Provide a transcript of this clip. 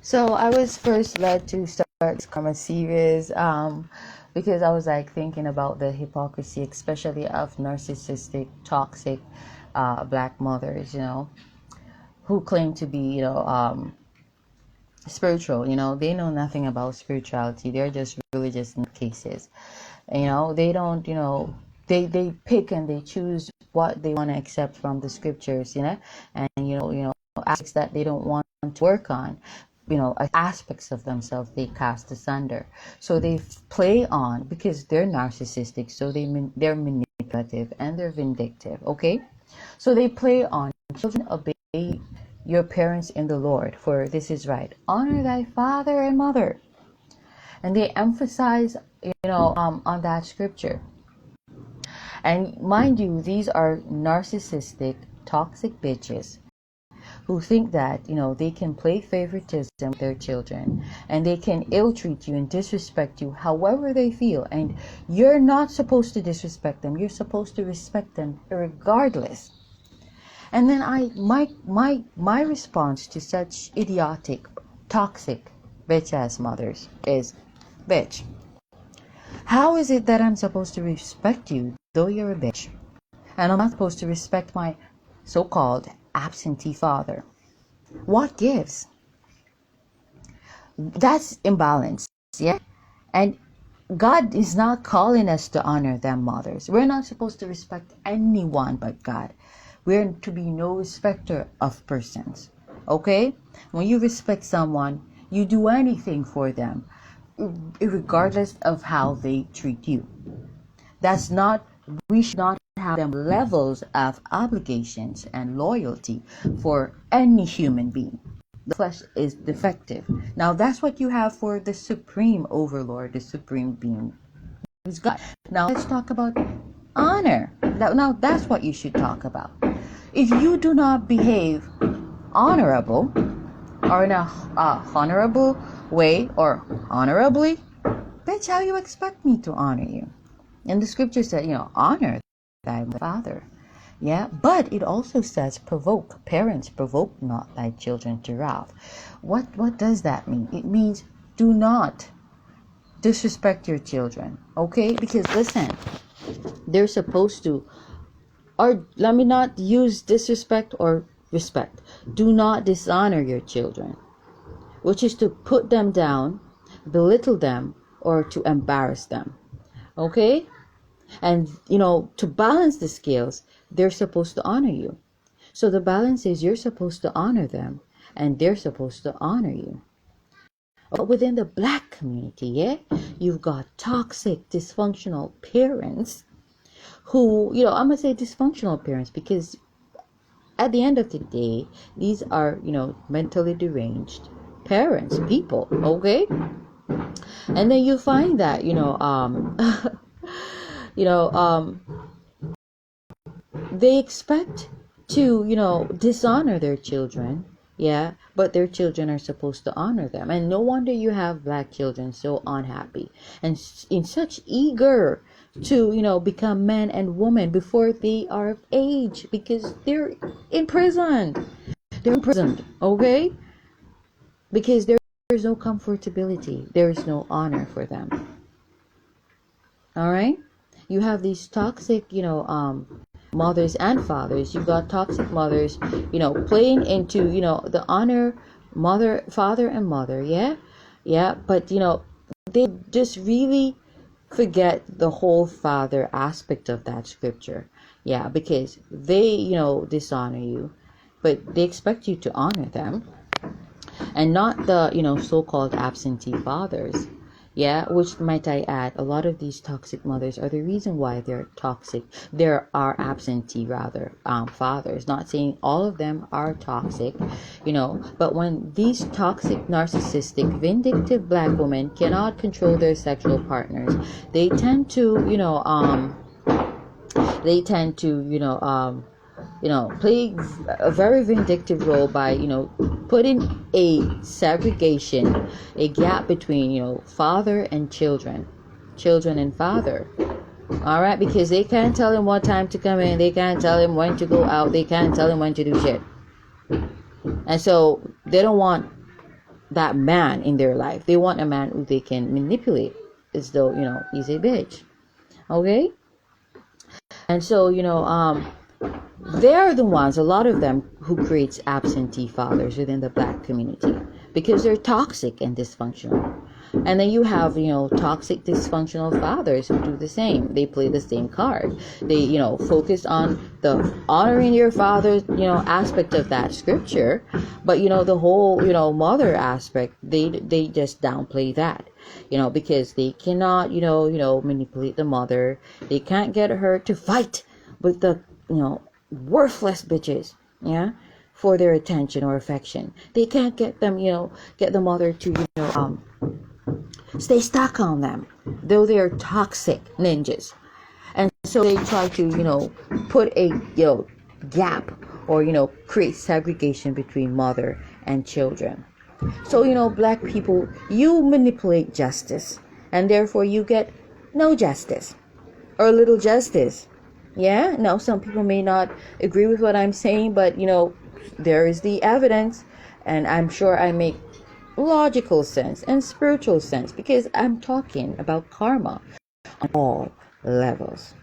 So I was first led to start this karma series because I was like thinking about the hypocrisy, especially of narcissistic, toxic black mothers, who claim to be, spiritual. They know nothing about spirituality. They're just religious cases. They don't, they pick and they choose what they want to accept from the scriptures, and aspects that they don't want to work on, aspects of themselves they cast asunder. So they play on, because they're narcissistic, so they're manipulative and they're vindictive. Okay, so they play on, children, obey your parents in the Lord, for this is right. Honor thy father and mother. And they emphasize, on that scripture. And mind you, these are narcissistic, toxic bitches who think that, they can play favoritism with their children, and they can ill-treat you and disrespect you however they feel. And you're not supposed to disrespect them. You're supposed to respect them regardless. And then my response to such idiotic, toxic, bitch-ass mothers is, bitch, how is it that I'm supposed to respect you though you're a bitch, and I'm not supposed to respect my so-called absentee father? What gives? That's imbalance, yeah? And God is not calling us to honor them mothers. We're not supposed to respect anyone but God. We're to be no respecter of persons. Okay? When you respect someone, you do anything for them, regardless of how they treat you. We should not have them levels of obligations and loyalty for any human being. The flesh is defective. Now that's what you have for the supreme overlord, the supreme being, who's God. Now let's talk about honor. Now that's what you should talk about. If you do not behave honorable, or in a honorable way, or honorably, bitch, how you expect me to honor you? And the scripture said, honor thy father. Yeah, but it also says parents provoke not thy children to wrath. What does that mean? It means do not disrespect your children, okay? Because listen, they're supposed to, or let me not use disrespect or respect. Do not dishonor your children, which is to put them down, belittle them, or to embarrass them. Okay? And, to balance the scales, they're supposed to honor you. So the balance is you're supposed to honor them, and they're supposed to honor you. But within the black community, yeah, you've got toxic, dysfunctional parents who, I'm going to say dysfunctional parents because at the end of the day, these are, mentally deranged parents, people, okay? And then you find that, they expect to, dishonor their children, yeah, but their children are supposed to honor them. And no wonder you have black children so unhappy and in such eager to, become man and woman before they are of age, because they're imprisoned. They're imprisoned, okay? Because there's no comfortability. There's no honor for them. All right? You have these toxic, mothers and fathers. You've got toxic mothers, playing into, the honor father and mother, yeah? Yeah, but, they just really forget the whole father aspect of that scripture. Yeah, because they, dishonor you, but they expect you to honor them, and not the, so-called absentee fathers. Yeah, which might I add, a lot of these toxic mothers are the reason why they're toxic. There are absentee fathers. Not saying all of them are toxic, but when these toxic, narcissistic, vindictive black women cannot control their sexual partners, they tend to, play a very vindictive role by, putting a segregation, a gap between, father and children and father. All right, because they can't tell him what time to come in, they can't tell him when to go out, they can't tell him when to do shit. And so they don't want that man in their life. They want a man who they can manipulate as though, he's a bitch. Okay? And so, they're the ones, a lot of them, who creates absentee fathers within the black community because they're toxic and dysfunctional. And then you have, toxic, dysfunctional fathers who do the same. They play the same card. They, focus on the honoring your father, aspect of that scripture. But, the whole, mother aspect, they just downplay that, because they cannot, manipulate the mother. They can't get her to fight with the, worthless bitches, yeah, for their attention or affection. They can't get them, get the mother to, stay stuck on them, though they are toxic ninjas. And so they try to, put a, gap or, create segregation between mother and children. So, black people, you manipulate justice, and therefore you get no justice or little justice. Yeah, now some people may not agree with what I'm saying, but there is the evidence, and I'm sure I make logical sense and spiritual sense because I'm talking about karma on all levels.